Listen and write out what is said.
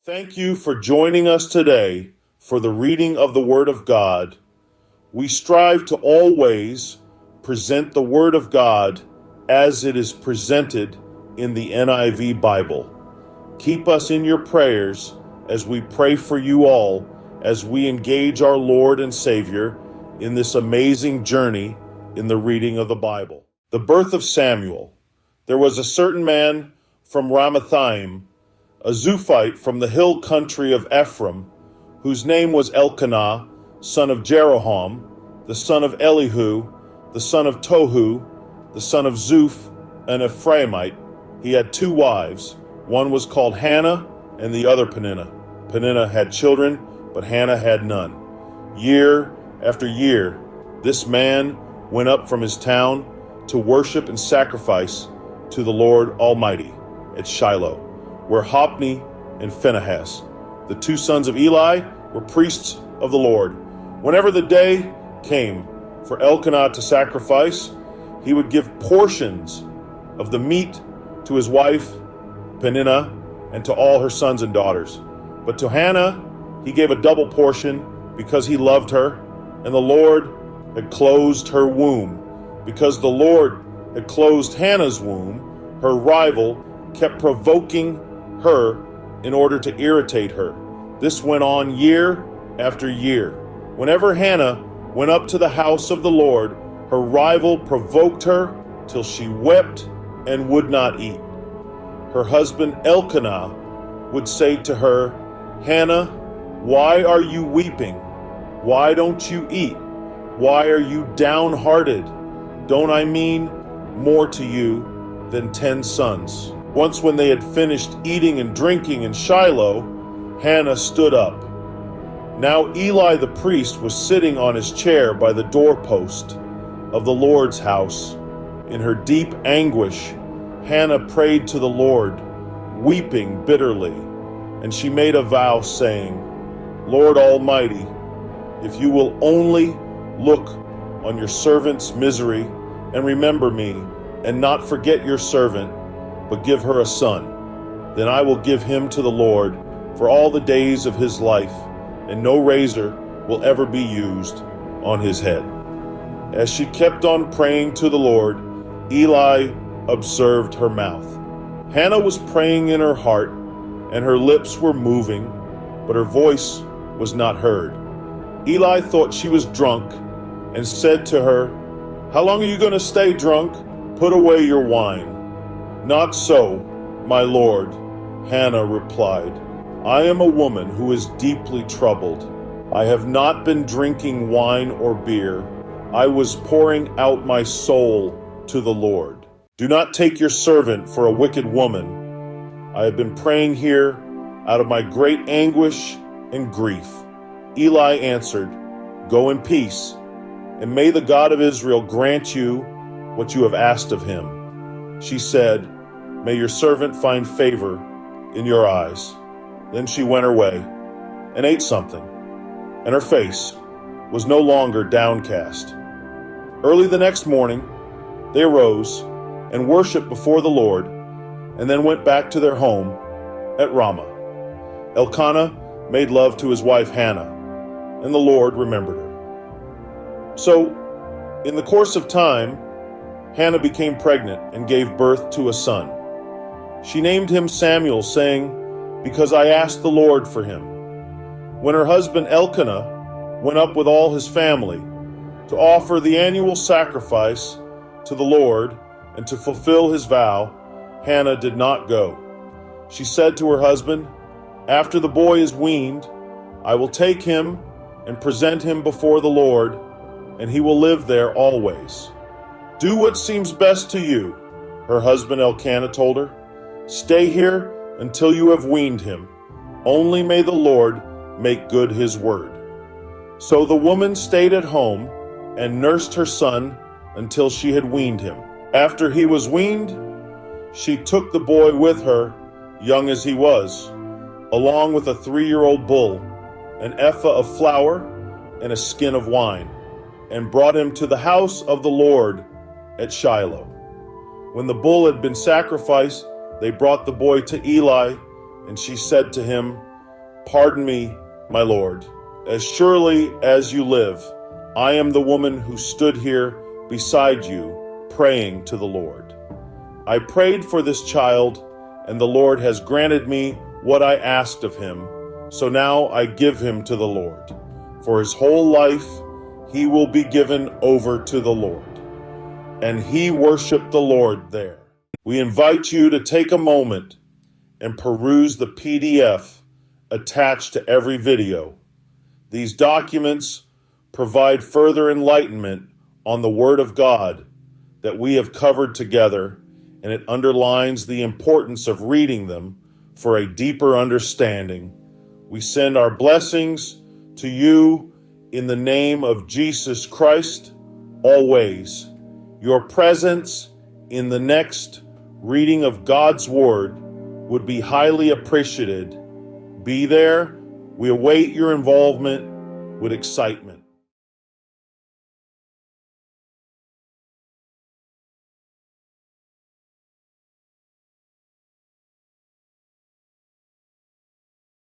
Thank you for joining us today for the reading of the Word of God. We strive to always present the Word of God as it is presented in the NIV Bible. Keep us in your prayers as we pray for you all as we engage our Lord and Savior in this amazing journey in the reading of the Bible. The birth of Samuel. There was a certain man from Ramathaim, a Zuphite from the hill country of Ephraim, whose name was Elkanah, son of Jeroham, the son of Elihu, the son of Tohu, the son of Zuph, an Ephraimite. He had two wives. One was called Hannah, and the other Peninnah. Peninnah had children, but Hannah had none. Year after year, this man went up from his town to worship and sacrifice to the Lord Almighty at Shiloh, where Hophni and Phinehas, the two sons of Eli, were priests of the Lord. Whenever the day came for Elkanah to sacrifice, he would give portions of the meat to his wife Peninnah and to all her sons and daughters. But to Hannah he gave a double portion because he loved her, and the Lord had closed her womb. Because the Lord had closed Hannah's womb, her rival kept provoking her in order to irritate her. This went on year after year. Whenever Hannah went up to the house of the Lord, her rival provoked her till she wept and would not eat. Her husband Elkanah would say to her, "Hannah, why are you weeping? Why don't you eat? Why are you downhearted? Don't I mean more to you than 10 sons?" Once when they had finished eating and drinking in Shiloh, Hannah stood up. Now Eli the priest was sitting on his chair by the doorpost of the Lord's house. In her deep anguish, Hannah prayed to the Lord, weeping bitterly, and she made a vow, saying, "Lord Almighty, if you will only look on your servant's misery and remember me, and not forget your servant, but give her a son, then I will give him to the Lord for all the days of his life, and no razor will ever be used on his head." As she kept on praying to the Lord, Eli observed her mouth. Hannah was praying in her heart, and her lips were moving, but her voice was not heard. Eli thought she was drunk and said to her, "How long are you going to stay drunk? Put away your wine." "Not so, my lord," Hannah replied. "I am a woman who is deeply troubled. I have not been drinking wine or beer. I was pouring out my soul to the Lord. Do not take your servant for a wicked woman. I have been praying here out of my great anguish and grief." Eli answered, "Go in peace, and may the God of Israel grant you what you have asked of him." She said, "May your servant find favor in your eyes." Then she went her way and ate something, and her face was no longer downcast. Early the next morning, they arose and worshiped before the Lord, and then went back to their home at Ramah. Elkanah made love to his wife Hannah, and the Lord remembered her. So, in the course of time, Hannah became pregnant and gave birth to a son. She named him Samuel, saying, "Because I asked the Lord for him." When her husband Elkanah went up with all his family to offer the annual sacrifice to the Lord and to fulfill his vow, Hannah did not go. She said to her husband, "After the boy is weaned, I will take him and present him before the Lord, and he will live there always." "Do what seems best to you," her husband Elkanah told her. "Stay here until you have weaned him. Only may the Lord make good his word." So the woman stayed at home and nursed her son until she had weaned him. After he was weaned, she took the boy with her, young as he was, along with a 3-year-old bull, an ephah of flour, and a skin of wine, and brought him to the house of the Lord at Shiloh. When the bull had been sacrificed, they brought the boy to Eli, and she said to him, Pardon me, my Lord. As surely as you live, I am the woman who stood here beside you, praying to the Lord. I prayed for this child, and the Lord has granted me what I asked of him. So now I give him to the Lord. For his whole life, he will be given over to the Lord. And he worshiped the Lord there. We invite you to take a moment and peruse the PDF attached to every video. These documents provide further enlightenment on the Word of God that we have covered together, and it underlines the importance of reading them for a deeper understanding. We send our blessings to you in the name of Jesus Christ, always. Your presence in the next reading of God's Word would be highly appreciated. Be there. We await your involvement with excitement.